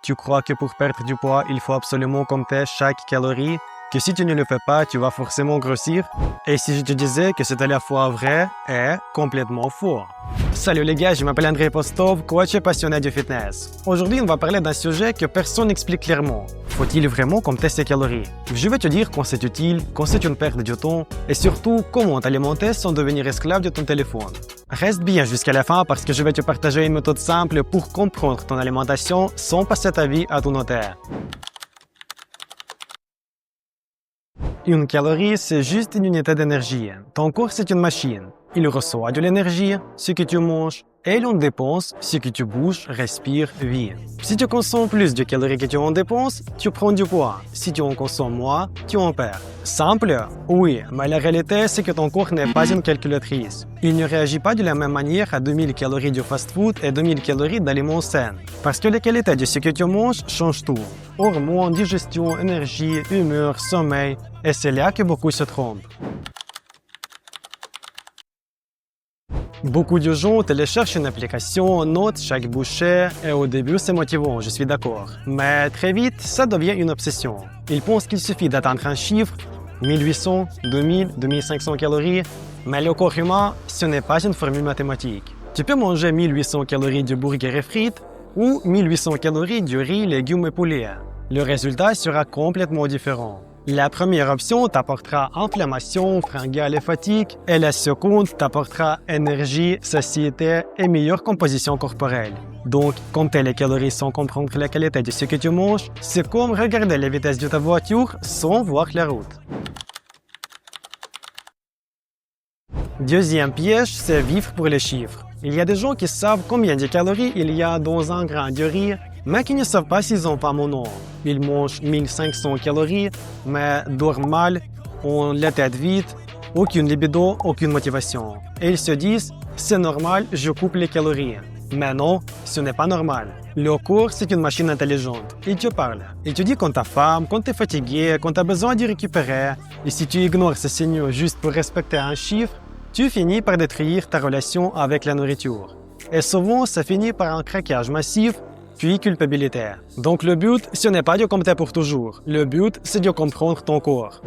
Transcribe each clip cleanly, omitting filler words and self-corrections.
Tu crois que pour perdre du poids, il faut absolument compter chaque calorie? Que si tu ne le fais pas, tu vas forcément grossir? Et si je te disais que c'est à la fois vrai et complètement faux? Salut les gars, je m'appelle Andrei Postov, coach et passionné du fitness. Aujourd'hui, on va parler d'un sujet que personne n'explique clairement. Faut-il vraiment compter ses calories? Je vais te dire quand c'est utile, quand c'est une perte de temps, et surtout comment t'alimenter sans devenir esclave de ton téléphone. Reste bien jusqu'à la fin parce que je vais te partager une méthode simple pour comprendre ton alimentation sans passer ta vie à tout noter. Une calorie, c'est juste une unité d'énergie. Ton corps, c'est une machine. Il reçoit de l'énergie, ce que tu manges, et il en dépense ce que tu bouges, respires, vis. Si tu consommes plus de calories que tu en dépenses, tu prends du poids. Si tu en consommes moins, tu en perds. Simple? Oui, mais la réalité, c'est que ton corps n'est pas une calculatrice. Il ne réagit pas de la même manière à 2000 calories de fast-food et 2000 calories d'aliments sains. Parce que la qualité de ce que tu manges change tout. Hormones, digestion, énergie, humeur, sommeil. Et c'est là que beaucoup se trompent. Beaucoup de gens téléchargent une application, notent chaque bouchée, et au début c'est motivant, je suis d'accord. Mais très vite, ça devient une obsession. Ils pensent qu'il suffit d'atteindre un chiffre, 1800, 2000, 2500 calories, mais le corps humain, ce n'est pas une formule mathématique. Tu peux manger 1800 calories de burger et frites, ou 1800 calories de riz, légumes et poulet. Le résultat sera complètement différent. La première option t'apportera inflammation, fringales et fatigue, et la seconde t'apportera énergie, satiété et meilleure composition corporelle. Donc, compter les calories sans comprendre la qualité de ce que tu manges, c'est comme regarder la vitesse de ta voiture sans voir la route. Deuxième piège, c'est vivre pour les chiffres. Il y a des gens qui savent combien de calories il y a dans un grain de riz, mais qui ne savent pas s'ils ont faim ou non. Ils mangent 1500 calories, mais dorment mal, ont la tête vide, aucune libido, aucune motivation. Et ils se disent, c'est normal, je coupe les calories. Mais non, ce n'est pas normal. Le corps, c'est une machine intelligente. Il te parle. Il te dit quand t'as faim, quand t'es fatigué, quand t'as besoin de récupérer. Et si tu ignores ces signaux juste pour respecter un chiffre, tu finis par détruire ta relation avec la nourriture. Et souvent, ça finit par un craquage massif, puis culpabilité. Donc le but, ce n'est pas de compter pour toujours. Le but, c'est de comprendre ton corps.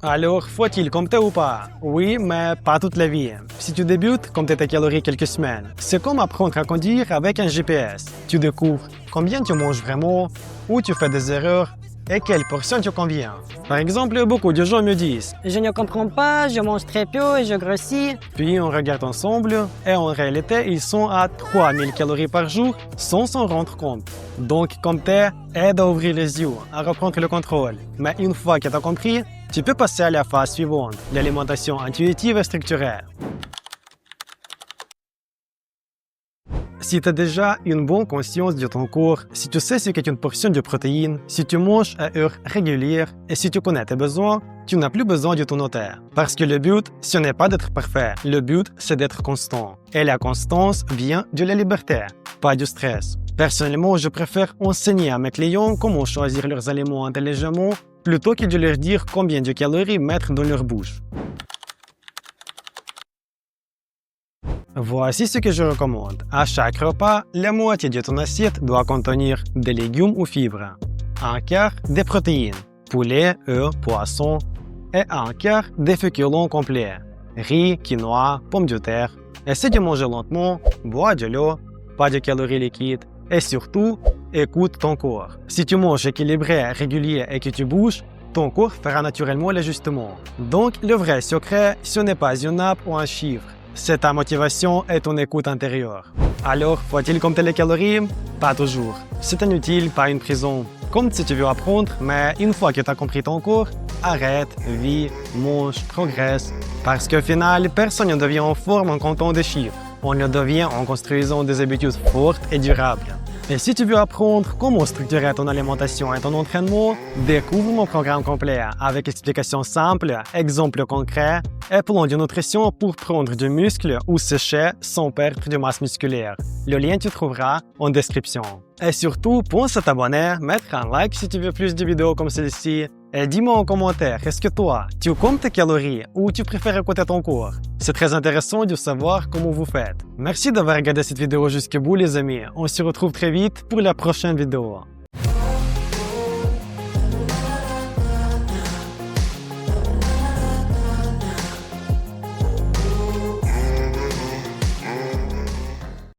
Alors, faut-il compter ou pas? Oui, mais pas toute la vie. Si tu débutes, compter tes calories quelques semaines. C'est comme apprendre à conduire avec un GPS. Tu découvres combien tu manges vraiment, où tu fais des erreurs, et quelle portion te convient. Par exemple, beaucoup de gens me disent « Je ne comprends pas, je mange très peu et je grossis. » Puis on regarde ensemble et en réalité, ils sont à 3000 calories par jour sans s'en rendre compte. Donc, compter aide à ouvrir les yeux, à reprendre le contrôle. Mais une fois que tu as compris, tu peux passer à la phase suivante, l'alimentation intuitive et structurée. Si tu as déjà une bonne conscience de ton corps, si tu sais ce qu'est une portion de protéines, si tu manges à heure régulière et si tu connais tes besoins, tu n'as plus besoin de tout noter. Parce que le but, ce n'est pas d'être parfait. Le but, c'est d'être constant. Et la constance vient de la liberté, pas du stress. Personnellement, je préfère enseigner à mes clients comment choisir leurs aliments intelligemment plutôt que de leur dire combien de calories mettre dans leur bouche. Voici ce que je recommande. À chaque repas, la moitié de ton assiette doit contenir des légumes ou fibres, un quart des protéines, poulet, œufs, poisson, et un quart des féculents complets, riz, quinoa, pommes de terre. Essaie de manger lentement, bois de l'eau, pas de calories liquides, et surtout, écoute ton corps. Si tu manges équilibré, régulier et que tu bouges, ton corps fera naturellement l'ajustement. Donc, le vrai secret, ce n'est pas une app ou un chiffre. C'est ta motivation et ton écoute intérieure. Alors, faut-il compter les calories? Pas toujours. C'est inutile, pas une prison. Compte si tu veux apprendre, mais une fois que tu as compris ton corps, arrête, vis, mange, progresse. Parce qu'au final, personne ne devient en forme en comptant des chiffres. On le devient en construisant des habitudes fortes et durables. Et si tu veux apprendre comment structurer ton alimentation et ton entraînement, découvre mon programme complet avec explications simples, exemples concrets et plans de nutrition pour prendre du muscle ou sécher sans perdre de masse musculaire. Le lien tu trouveras en description. Et surtout, pense à t'abonner, mettre un like si tu veux plus de vidéos comme celle-ci Et dis-moi en commentaire, est-ce que toi, tu comptes tes calories ou tu préfères écouter ton corps? C'est très intéressant de savoir comment vous faites. Merci d'avoir regardé cette vidéo jusqu'au bout les amis. On se retrouve très vite pour la prochaine vidéo.